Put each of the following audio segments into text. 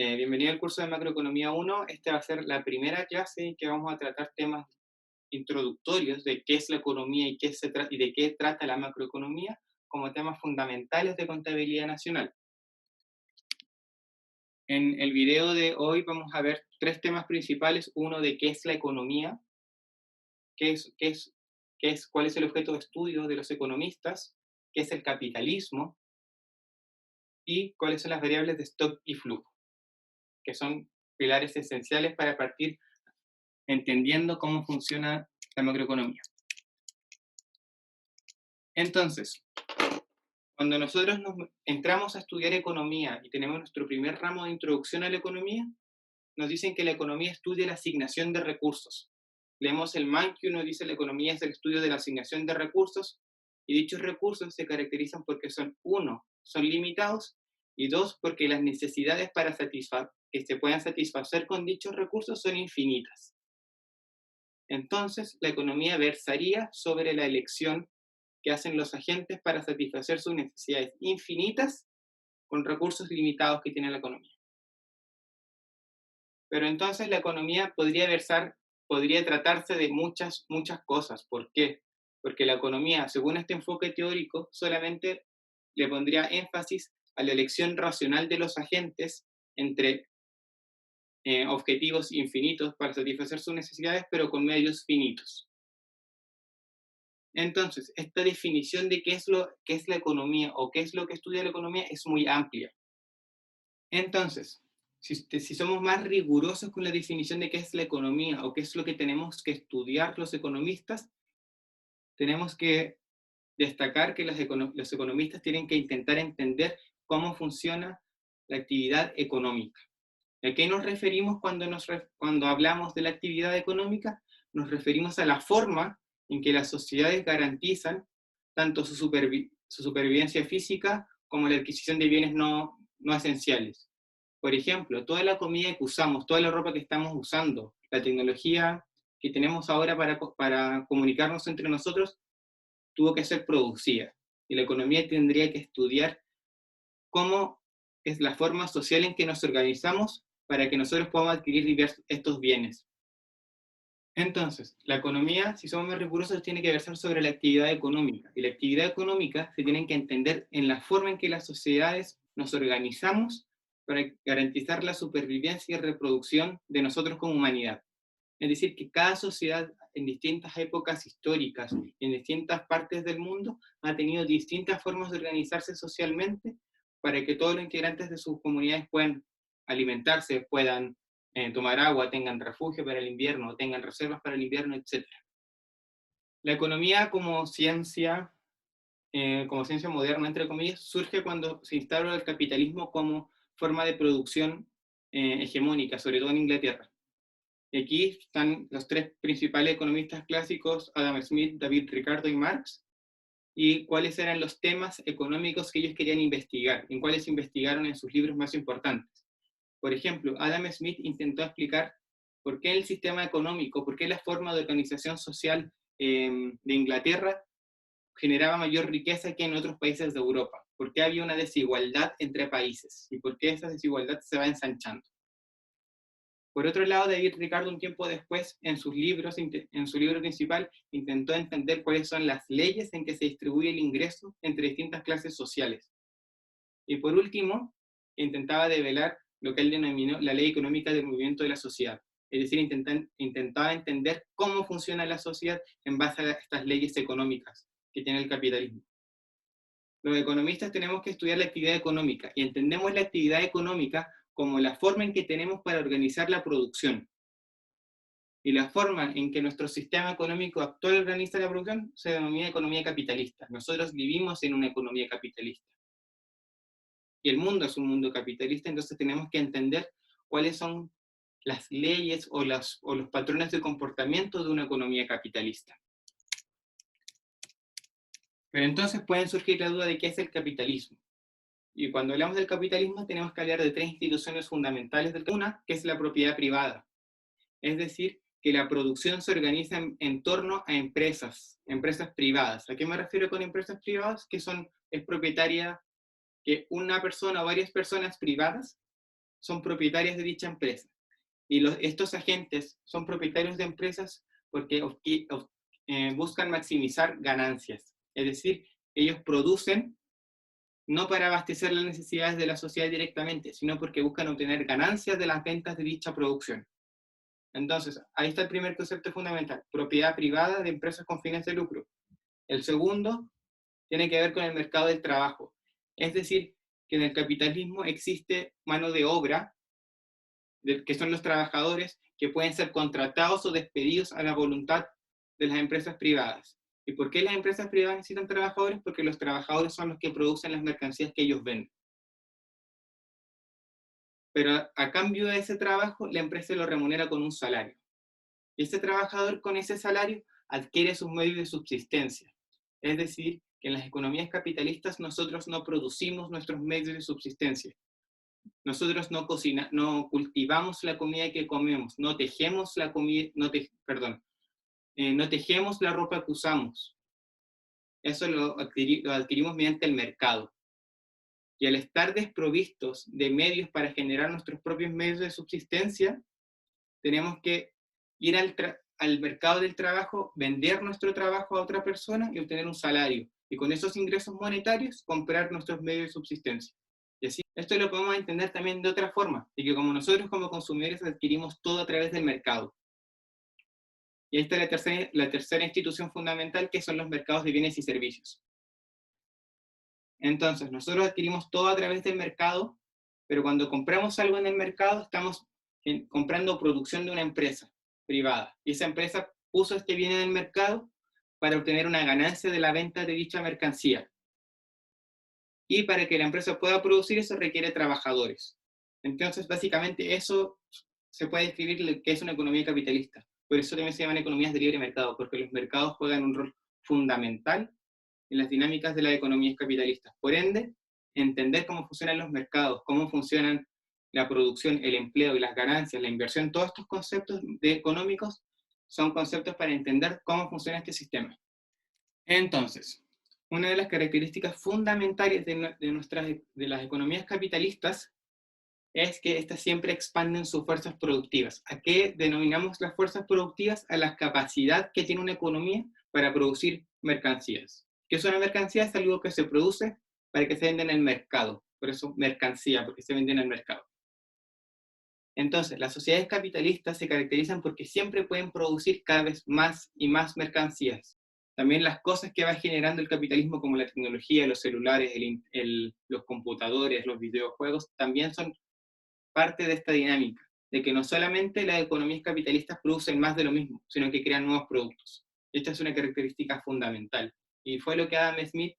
Bienvenido al curso de Macroeconomía 1. Esta va a ser la primera clase en que vamos a tratar temas introductorios de qué es la economía y, y de qué trata la macroeconomía como temas fundamentales de contabilidad nacional. En el video de hoy vamos a ver tres temas principales. Uno de qué es la economía, qué es, qué es, cuál es el objeto de estudio de los economistas, qué es el capitalismo y cuáles son las variables de stock y flujo, que son pilares esenciales para partir entendiendo cómo funciona la macroeconomía. Entonces, cuando nosotros entramos a estudiar economía y tenemos nuestro primer ramo de introducción a la economía, nos dicen que la economía estudia la asignación de recursos. Leemos el Mankey, nos dice la economía es el estudio de la asignación de recursos, y dichos recursos se caracterizan porque son, uno, son limitados, y dos, porque las necesidades para que se puedan satisfacer con dichos recursos son infinitas. Entonces, la economía versaría sobre la elección que hacen los agentes para satisfacer sus necesidades infinitas con recursos limitados que tiene la economía. Pero entonces la economía podría tratarse de muchas cosas. ¿Por qué? Porque la economía, según este enfoque teórico, solamente le pondría énfasis a la elección racional de los agentes entre objetivos infinitos para satisfacer sus necesidades, pero con medios finitos. Entonces, esta definición de qué es la economía o qué es lo que estudia la economía es muy amplia. Entonces, si somos más rigurosos con la definición de qué es la economía o qué es lo que tenemos que estudiar los economistas, tenemos que destacar que los economistas tienen que intentar entender cómo funciona la actividad económica. ¿A qué nos referimos cuando hablamos de la actividad económica? Nos referimos a la forma en que las sociedades garantizan tanto su supervivencia física como la adquisición de bienes no esenciales. Por ejemplo, toda la comida que usamos, toda la ropa que estamos usando, la tecnología que tenemos ahora para comunicarnos entre nosotros, tuvo que ser producida. Y la economía tendría que estudiar cómo es la forma social en que nos organizamos para que nosotros podamos adquirir estos bienes. Entonces, la economía, si somos más rigurosos, tiene que versar sobre la actividad económica. Y la actividad económica se tiene que entender en la forma en que las sociedades nos organizamos para garantizar la supervivencia y reproducción de nosotros como humanidad. Es decir, que cada sociedad en distintas épocas históricas, en distintas partes del mundo, ha tenido distintas formas de organizarse socialmente para que todos los integrantes de sus comunidades puedan alimentarse, puedan tomar agua, tengan refugio para el invierno, tengan reservas para el invierno, etc. La economía como ciencia moderna, entre comillas, surge cuando se instaura el capitalismo como forma de producción hegemónica, sobre todo en Inglaterra. Y aquí están los tres principales economistas clásicos, Adam Smith, David Ricardo y Marx, y cuáles eran los temas económicos que ellos querían investigar, en cuáles investigaron en sus libros más importantes. Por ejemplo, Adam Smith intentó explicar por qué el sistema económico, por qué la forma de organización social de Inglaterra generaba mayor riqueza que en otros países de Europa, por qué había una desigualdad entre países y por qué esa desigualdad se va ensanchando. Por otro lado, David Ricardo, un tiempo después, en su libro principal, intentó entender cuáles son las leyes en que se distribuye el ingreso entre distintas clases sociales. Y por último, intentaba develar lo que él denominó la ley económica del movimiento de la sociedad. Es decir, intentaba entender cómo funciona la sociedad en base a estas leyes económicas que tiene el capitalismo. Los economistas tenemos que estudiar la actividad económica y entendemos la actividad económica como la forma en que tenemos para organizar la producción. Y la forma en que nuestro sistema económico actual organiza la producción se denomina economía capitalista. Nosotros vivimos en una economía capitalista. Y el mundo es un mundo capitalista, entonces tenemos que entender cuáles son las leyes o los patrones de comportamiento de una economía capitalista. Pero entonces pueden surgir la duda de qué es el capitalismo. Y cuando hablamos del capitalismo tenemos que hablar de tres instituciones fundamentales. Una, que es la propiedad privada. Es decir, que la producción se organiza en torno a empresas privadas. ¿A qué me refiero con empresas privadas? Que es propietaria, que una persona o varias personas privadas son propietarias de dicha empresa. Y estos agentes son propietarios de empresas porque buscan maximizar ganancias. Es decir, ellos producen no para abastecer las necesidades de la sociedad directamente, sino porque buscan obtener ganancias de las ventas de dicha producción. Entonces, ahí está el primer concepto fundamental, propiedad privada de empresas con fines de lucro. El segundo tiene que ver con el mercado del trabajo. Es decir, que en el capitalismo existe mano de obra, que son los trabajadores, que pueden ser contratados o despedidos a la voluntad de las empresas privadas. ¿Y por qué las empresas privadas necesitan trabajadores? Porque los trabajadores son los que producen las mercancías que ellos venden. Pero a cambio de ese trabajo, la empresa lo remunera con un salario. Y ese trabajador con ese salario adquiere sus medios de subsistencia. Es decir, que en las economías capitalistas nosotros no producimos nuestros medios de subsistencia. Nosotros no cultivamos la comida que comemos, no tejemos la comida, no tejemos la ropa que usamos. Eso lo adquirimos mediante el mercado. Y al estar desprovistos de medios para generar nuestros propios medios de subsistencia, tenemos que ir al mercado del trabajo, vender nuestro trabajo a otra persona y obtener un salario. Y con esos ingresos monetarios, comprar nuestros medios de subsistencia. Y así, esto lo podemos entender también de otra forma, de que como nosotros como consumidores adquirimos todo a través del mercado. Y esta es la tercera institución fundamental, que son los mercados de bienes y servicios. Entonces, nosotros adquirimos todo a través del mercado, pero cuando compramos algo en el mercado, estamos comprando producción de una empresa privada. Y esa empresa puso este bien en el mercado para obtener una ganancia de la venta de dicha mercancía. Y para que la empresa pueda producir eso requiere trabajadores. Entonces, básicamente, eso se puede describir que es una economía capitalista. Por eso también se llaman economías de libre mercado, porque los mercados juegan un rol fundamental en las dinámicas de las economías capitalistas. Por ende, entender cómo funcionan los mercados, cómo funcionan la producción, el empleo y las ganancias, la inversión, todos estos conceptos económicos son conceptos para entender cómo funciona este sistema. Entonces, una de las características fundamentales de las economías capitalistas es que estas siempre expanden sus fuerzas productivas. ¿A qué denominamos las fuerzas productivas? A la capacidad que tiene una economía para producir mercancías. ¿Qué es una mercancía? Es algo que se produce para que se venda en el mercado. Por eso mercancía, porque se vende en el mercado. Entonces, las sociedades capitalistas se caracterizan porque siempre pueden producir cada vez más y más mercancías. También las cosas que va generando el capitalismo, como la tecnología, los celulares, los computadores, los videojuegos, también son parte de esta dinámica, de que no solamente las economías capitalistas producen más de lo mismo, sino que crean nuevos productos. Esta es una característica fundamental, y fue lo que Adam Smith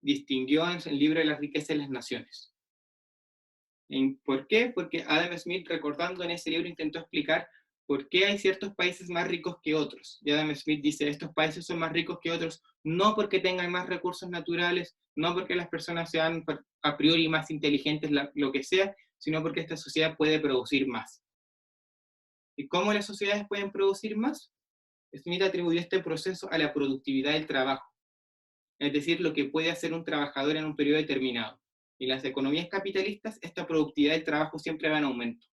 distinguió en el libro de la riqueza de las naciones. ¿Por qué? Porque Adam Smith, recordando en ese libro, intentó explicar por qué hay ciertos países más ricos que otros. Y Adam Smith dice, estos países son más ricos que otros, no porque tengan más recursos naturales, no porque las personas sean a priori más inteligentes, lo que sea, sino porque esta sociedad puede producir más. ¿Y cómo las sociedades pueden producir más? Smith atribuyó este proceso a la productividad del trabajo, es decir, lo que puede hacer un trabajador en un periodo determinado. En las economías capitalistas, esta productividad del trabajo siempre va en aumento.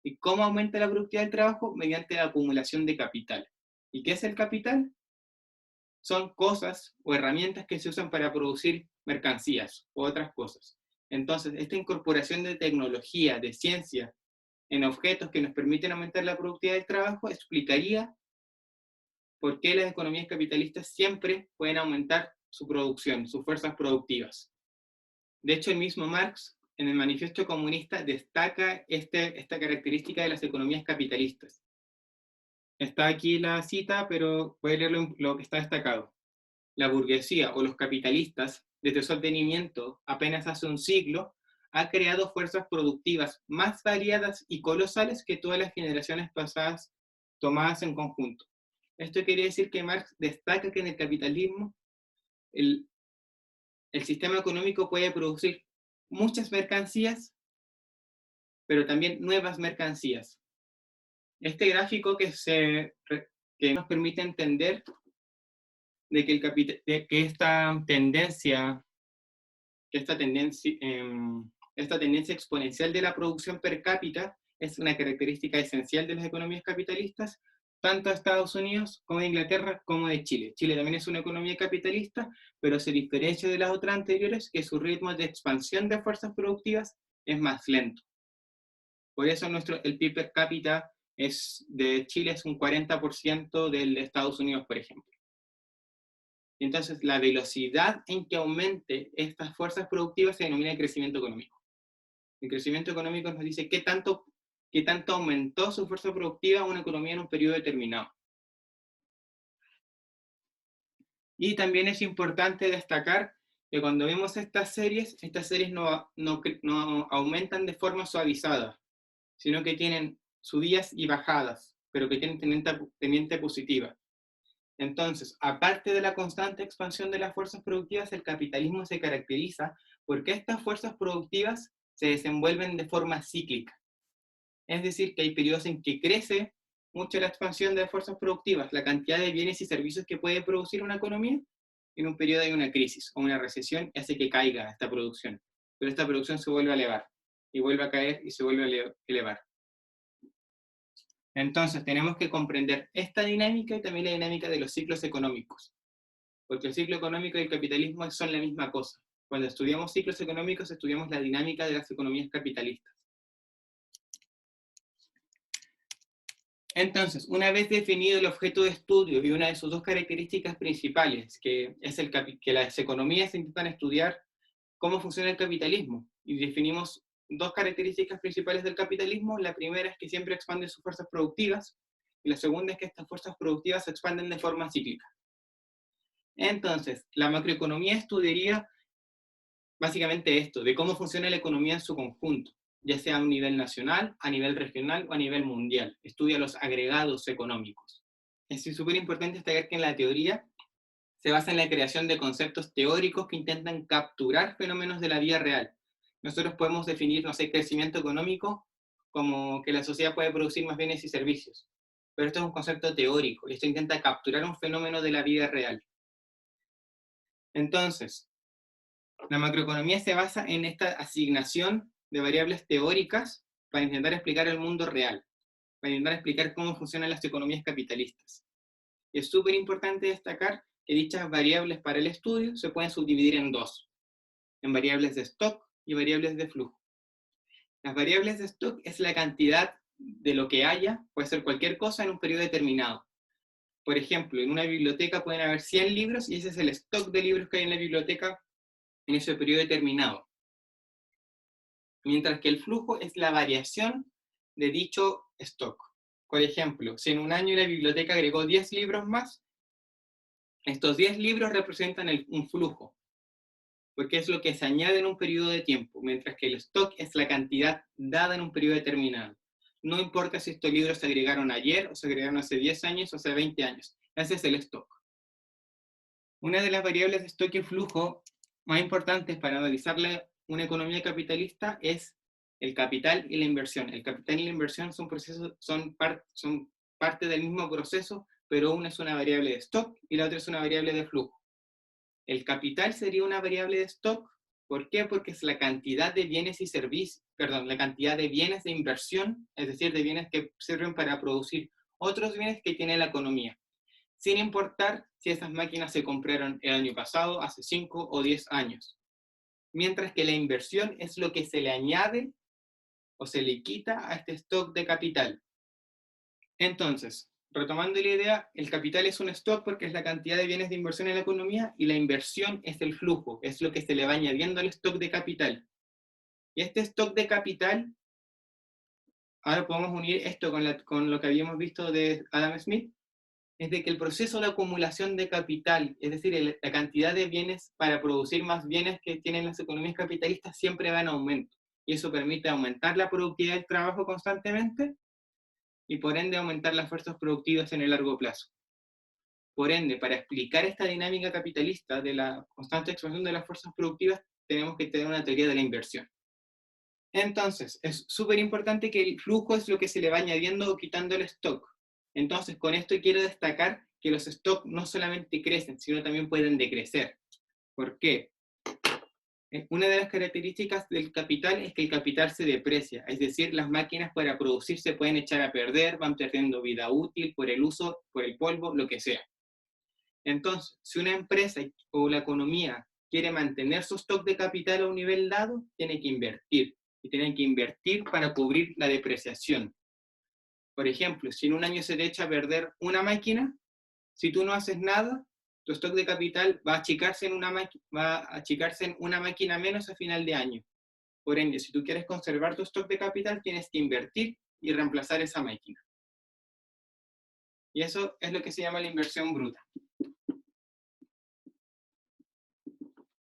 ¿Y cómo aumenta la productividad del trabajo? Mediante la acumulación de capital. ¿Y qué es el capital? Son cosas o herramientas que se usan para producir mercancías u otras cosas. Entonces, esta incorporación de tecnología, de ciencia, en objetos que nos permiten aumentar la productividad del trabajo, explicaría por qué las economías capitalistas siempre pueden aumentar su producción, sus fuerzas productivas. De hecho, el mismo Marx, en el Manifiesto Comunista, destaca esta característica de las economías capitalistas. Está aquí la cita, pero voy a leer lo que está destacado. La burguesía o los capitalistas, desde su advenimiento apenas hace un siglo, ha creado fuerzas productivas más variadas y colosales que todas las generaciones pasadas tomadas en conjunto. Esto quiere decir que Marx destaca que en el capitalismo el sistema económico puede producir muchas mercancías, pero también nuevas mercancías. Este gráfico que nos permite entender de que esta tendencia Esta tendencia exponencial de la producción per cápita es una característica esencial de las economías capitalistas, tanto de Estados Unidos como de Inglaterra como de Chile. Chile también es una economía capitalista, pero se diferencia de las otras anteriores que su ritmo de expansión de fuerzas productivas es más lento. Por eso el PIB per cápita de Chile es un 40% del de Estados Unidos, por ejemplo. Entonces, la velocidad en que aumente estas fuerzas productivas se denomina crecimiento económico. El crecimiento económico nos dice qué tanto aumentó su fuerza productiva una economía en un periodo determinado. Y también es importante destacar que cuando vemos estas series no aumentan de forma suavizada, sino que tienen subidas y bajadas, pero que tienen tendencia positiva. Entonces, aparte de la constante expansión de las fuerzas productivas, el capitalismo se caracteriza porque estas fuerzas productivas se desenvuelven de forma cíclica. Es decir, que hay periodos en que crece mucho la expansión de las fuerzas productivas, la cantidad de bienes y servicios que puede producir una economía, y en un periodo hay una crisis o una recesión y hace que caiga esta producción. Pero esta producción se vuelve a elevar, y vuelve a caer y se vuelve a elevar. Entonces, tenemos que comprender esta dinámica y también la dinámica de los ciclos económicos. Porque el ciclo económico y el capitalismo son la misma cosa. Cuando estudiamos ciclos económicos, estudiamos la dinámica de las economías capitalistas. Entonces, una vez definido el objeto de estudio y una de sus dos características principales, que es que las economías intentan estudiar cómo funciona el capitalismo, y definimos dos características principales del capitalismo, la primera es que siempre expande sus fuerzas productivas, y la segunda es que estas fuerzas productivas se expanden de forma cíclica. Entonces, la macroeconomía estudiaría básicamente esto, de cómo funciona la economía en su conjunto, ya sea a un nivel nacional, a nivel regional o a nivel mundial. Estudia los agregados económicos. Es súper importante destacar que en la teoría se basa en la creación de conceptos teóricos que intentan capturar fenómenos de la vida real. Nosotros podemos definir, no sé, crecimiento económico como que la sociedad puede producir más bienes y servicios. Pero esto es un concepto teórico, y esto intenta capturar un fenómeno de la vida real. Entonces, la macroeconomía se basa en esta asignación de variables teóricas para intentar explicar el mundo real, para intentar explicar cómo funcionan las economías capitalistas. Y es súper importante destacar que dichas variables para el estudio se pueden subdividir en dos, en variables de stock y variables de flujo. Las variables de stock es la cantidad de lo que haya, puede ser cualquier cosa en un periodo determinado. Por ejemplo, en una biblioteca pueden haber 100 libros y ese es el stock de libros que hay en la biblioteca en ese periodo determinado. Mientras que el flujo es la variación de dicho stock. Por ejemplo, si en un año la biblioteca agregó 10 libros más, estos 10 libros representan un flujo, porque es lo que se añade en un periodo de tiempo, mientras que el stock es la cantidad dada en un periodo determinado. No importa si estos libros se agregaron ayer, o se agregaron hace 10 años, o hace 20 años. Ese es el stock. Una de las variables de stock y flujo más importantes para analizar una economía capitalista es el capital y la inversión. El capital y la inversión son parte del mismo proceso, pero una es una variable de stock y la otra es una variable de flujo. El capital sería una variable de stock. ¿Por qué? Porque es la cantidad de bienes y servicios, la cantidad de bienes de inversión, es decir, de bienes que sirven para producir otros bienes que tiene la economía, sin importar si esas máquinas se compraron el año pasado, hace 5 o 10 años. Mientras que la inversión es lo que se le añade o se le quita a este stock de capital. Entonces, retomando la idea, el capital es un stock porque es la cantidad de bienes de inversión en la economía, y la inversión es el flujo, es lo que se le va añadiendo al stock de capital. Y este stock de capital, ahora podemos unir esto con lo que habíamos visto de Adam Smith, es de que el proceso de acumulación de capital, es decir, la cantidad de bienes para producir más bienes que tienen las economías capitalistas, siempre va en aumento. Y eso permite aumentar la productividad del trabajo constantemente y por ende aumentar las fuerzas productivas en el largo plazo. Por ende, para explicar esta dinámica capitalista de la constante expansión de las fuerzas productivas, tenemos que tener una teoría de la inversión. Entonces, es súper importante que el flujo es lo que se le va añadiendo o quitando el stock. Entonces, con esto quiero destacar que los stocks no solamente crecen, sino también pueden decrecer. ¿Por qué? Una de las características del capital es que el capital se deprecia, es decir, las máquinas para producir se pueden echar a perder, van perdiendo vida útil por el uso, por el polvo, lo que sea. Entonces, si una empresa o la economía quiere mantener su stock de capital a un nivel dado, tiene que invertir, y tienen que invertir para cubrir la depreciación. Por ejemplo, si en un año se te echa a perder una máquina, si tú no haces nada, tu stock de capital va a achicarse en una máquina menos a final de año. Por ende, si tú quieres conservar tu stock de capital, tienes que invertir y reemplazar esa máquina. Y eso es lo que se llama la inversión bruta.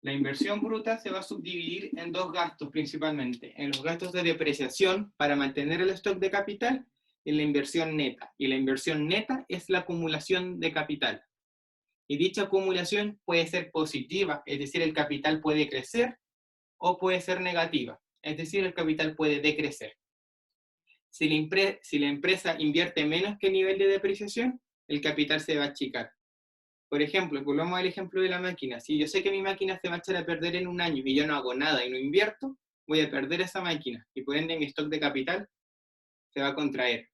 La inversión bruta se va a subdividir en dos gastos principalmente, en los gastos de depreciación para mantener el stock de capital y en la inversión neta. Y la inversión neta es la acumulación de capital. Y dicha acumulación puede ser positiva, es decir, el capital puede crecer, o puede ser negativa, es decir, el capital puede decrecer. Si la empresa invierte menos que el nivel de depreciación, el capital se va a achicar. Por ejemplo, volvamos al ejemplo de la máquina. Si yo sé que mi máquina se va a echar a perder en un año y yo no hago nada y no invierto, voy a perder esa máquina y por ende mi stock de capital se va a contraer.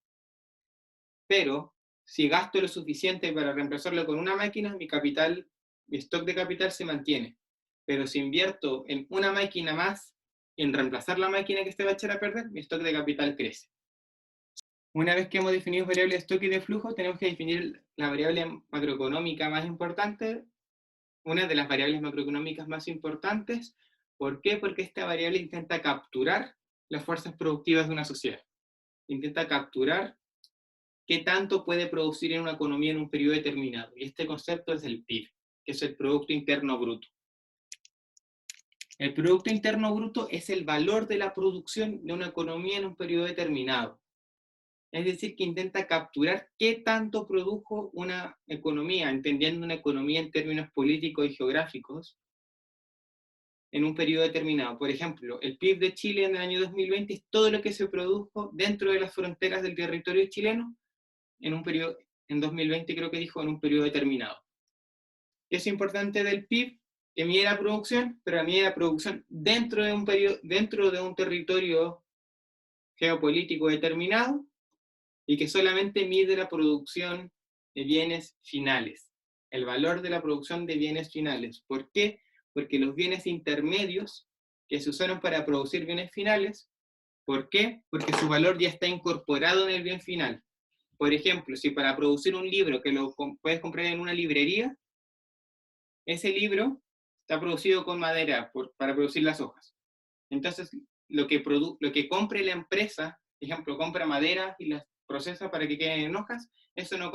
Pero si gasto lo suficiente para reemplazarlo con una máquina, mi stock de capital se mantiene. Pero si invierto en una máquina más, en reemplazar la máquina que se va a echar a perder, mi stock de capital crece. Una vez que hemos definido variables de stock y de flujo, tenemos que definir la variable macroeconómica más importante, una de las variables macroeconómicas más importantes. ¿Por qué? Porque esta variable intenta capturar las fuerzas productivas de una sociedad. Intenta capturar qué tanto puede producir en una economía en un periodo determinado. Y este concepto es el PIB, que es el Producto Interno Bruto. El Producto Interno Bruto es el valor de la producción de una economía en un periodo determinado. Es decir, que intenta capturar qué tanto produjo una economía, entendiendo una economía en términos políticos y geográficos, en un periodo determinado. Por ejemplo, el PIB de Chile en el año 2020 es todo lo que se produjo dentro de las fronteras del territorio chileno en un periodo, en 2020 creo que dijo, en un periodo determinado. Es importante del PIB que mide la producción, pero mide la producción dentro de un territorio geopolítico determinado y que solamente mide la producción de bienes finales, el valor de la producción de bienes finales. ¿Por qué? Porque los bienes intermedios que se usaron para producir bienes finales, ¿por qué? Porque su valor ya está incorporado en el bien final. Por ejemplo, si para producir un libro que lo puedes comprar en una librería, ese libro está producido con madera para producir las hojas. Entonces, lo que compre la empresa, por ejemplo, compra madera y las procesa para que queden en hojas, eso no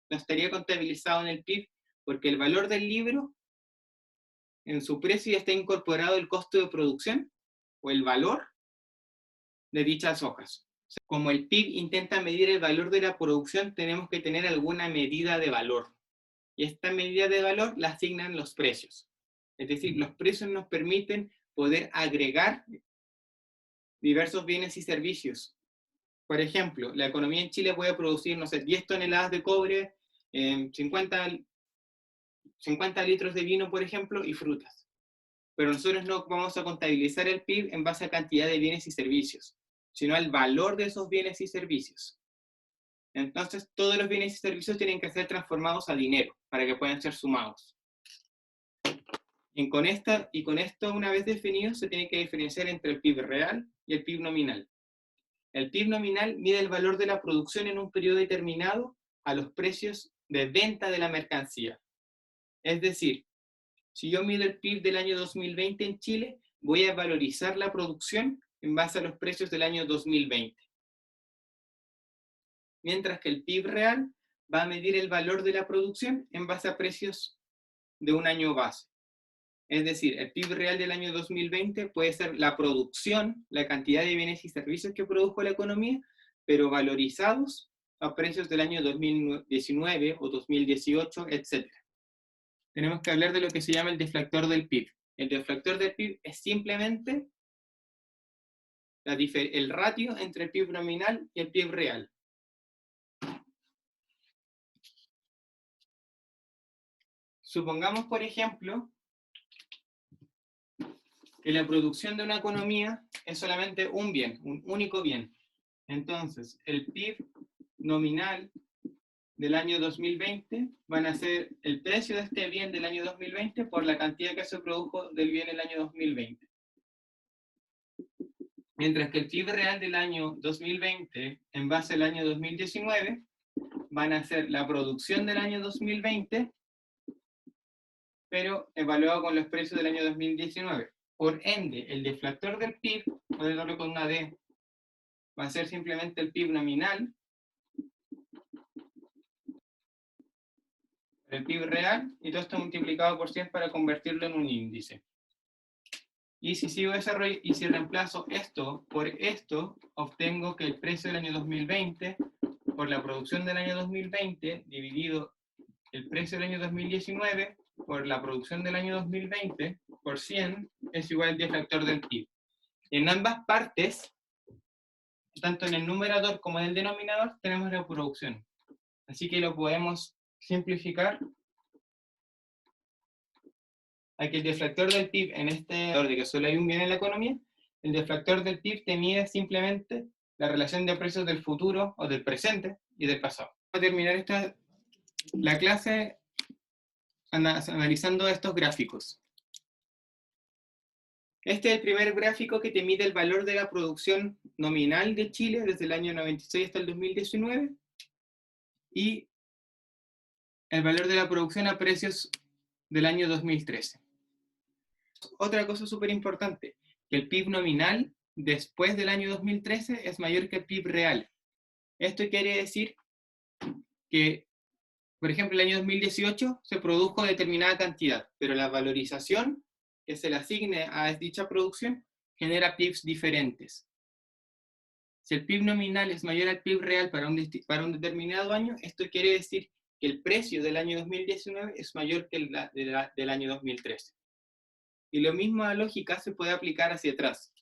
estaría contabilizado en el PIB, porque el valor del libro, en su precio ya está incorporado el costo de producción o el valor de dichas hojas. O sea, como el PIB intenta medir el valor de la producción, tenemos que tener alguna medida de valor. Y esta medida de valor la asignan los precios. Es decir, los precios nos permiten poder agregar diversos bienes y servicios. Por ejemplo, la economía en Chile puede producir, no sé, 10 toneladas de cobre, 50 litros de vino, por ejemplo, y frutas. Pero nosotros no vamos a contabilizar el PIB en base a cantidad de bienes y servicios, sino al valor de esos bienes y servicios. Entonces, todos los bienes y servicios tienen que ser transformados a dinero para que puedan ser sumados. Y con esto, una vez definido, se tiene que diferenciar entre el PIB real y el PIB nominal. El PIB nominal mide el valor de la producción en un periodo determinado a los precios de venta de la mercancía. Es decir, si yo mido el PIB del año 2020 en Chile, voy a valorizar la producción en base a los precios del año 2020. Mientras que el PIB real va a medir el valor de la producción en base a precios de un año base. Es decir, el PIB real del año 2020 puede ser la producción, la cantidad de bienes y servicios que produjo la economía, pero valorizados a precios del año 2019 o 2018, etc. Tenemos que hablar de lo que se llama el deflactor del PIB. El deflactor del PIB es simplemente el ratio entre el PIB nominal y el PIB real. Supongamos, por ejemplo, que la producción de una economía es solamente un bien, un único bien. Entonces, el PIB nominal del año 2020 van a ser el precio de este bien del año 2020 por la cantidad que se produjo del bien el año 2020. Mientras que el PIB real del año 2020 en base al año 2019 van a ser la producción del año 2020, pero evaluado con los precios del año 2019. Por ende, el deflactor del PIB, voy a darlo con una D, va a ser simplemente el PIB nominal, el PIB real, y todo esto multiplicado por 100 para convertirlo en un índice. Y si sigo desarrollo y si reemplazo esto por esto, obtengo que el precio del año 2020 por la producción del año 2020 dividido el precio del año 2019 por la producción del año 2020 por 100 es igual al deflactor del PIB. En ambas partes, tanto en el numerador como en el denominador, tenemos la producción. Así que lo podemos simplificar a que el deflactor del PIB en este de que solo hay un bien en la economía, el deflactor del PIB te mide simplemente la relación de precios del futuro o del presente y del pasado. Para terminar la clase analizando estos gráficos. Este es el primer gráfico que te mide el valor de la producción nominal de Chile desde el año 96 hasta el 2019 y el valor de la producción a precios del año 2013. Otra cosa súper importante, que el PIB nominal después del año 2013 es mayor que el PIB real. Esto quiere decir que, por ejemplo, el año 2018 se produjo determinada cantidad, pero la valorización que se le asigne a dicha producción genera PIBs diferentes. Si el PIB nominal es mayor al PIB real para un determinado año, esto quiere decir que el precio del año 2019 es mayor que el del año 2013. Y la misma lógica se puede aplicar hacia atrás.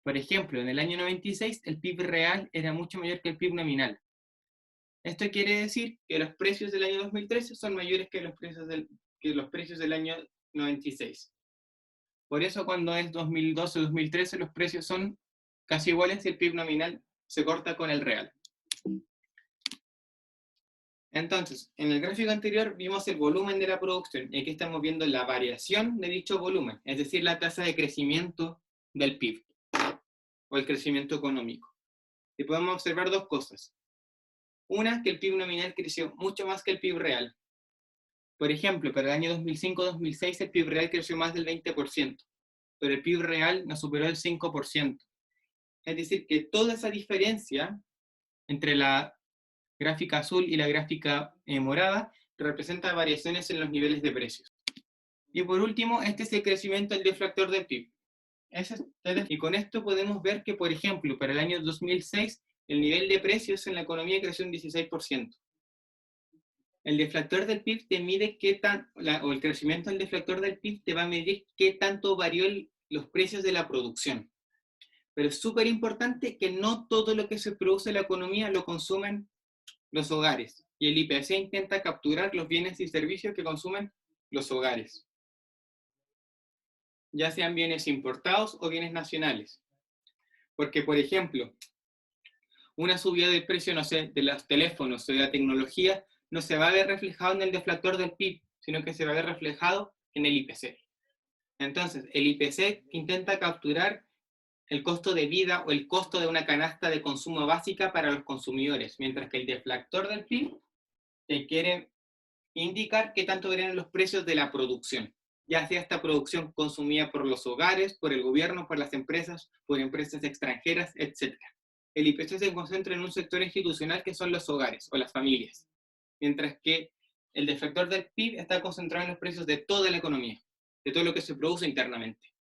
Por ejemplo, en el año 96 el PIB real era mucho mayor que el PIB nominal. Esto quiere decir que los precios del año 2013 son mayores que los precios del año 96. Por eso cuando es 2012 o 2013 los precios son casi iguales y el PIB nominal se corta con el real. Entonces, en el gráfico anterior vimos el volumen de la producción y aquí estamos viendo la variación de dicho volumen, es decir, la tasa de crecimiento del PIB o el crecimiento económico. Y podemos observar dos cosas. Una, que el PIB nominal creció mucho más que el PIB real. Por ejemplo, para el año 2005-2006 el PIB real creció más del 20%, pero el PIB real no superó el 5%. Es decir, que toda esa diferencia entre la gráfica azul y la gráfica morada representa variaciones en los niveles de precios. Y por último, este es el crecimiento del deflactor del PIB. Y con esto podemos ver que, por ejemplo, para el año 2006, el nivel de precios en la economía creció un 16%. El deflactor del PIB te mide o el crecimiento del deflactor del PIB te va a medir qué tanto varió los precios de la producción. Pero es súper importante que no todo lo que se produce en la economía lo consumen los hogares. Y el IPC intenta capturar los bienes y servicios que consumen los hogares, ya sean bienes importados o bienes nacionales. Porque, por ejemplo, una subida del precio, no sé, de los teléfonos o de la tecnología no se va a ver reflejado en el deflactor del PIB, sino que se va a ver reflejado en el IPC. Entonces, el IPC intenta capturar el costo de vida o el costo de una canasta de consumo básica para los consumidores, mientras que el deflactor del PIB te quiere indicar qué tanto varían los precios de la producción, ya sea esta producción consumida por los hogares, por el gobierno, por las empresas, por empresas extranjeras, etc. El IPC se concentra en un sector institucional que son los hogares o las familias, mientras que el deflactor del PIB está concentrado en los precios de toda la economía, de todo lo que se produce internamente.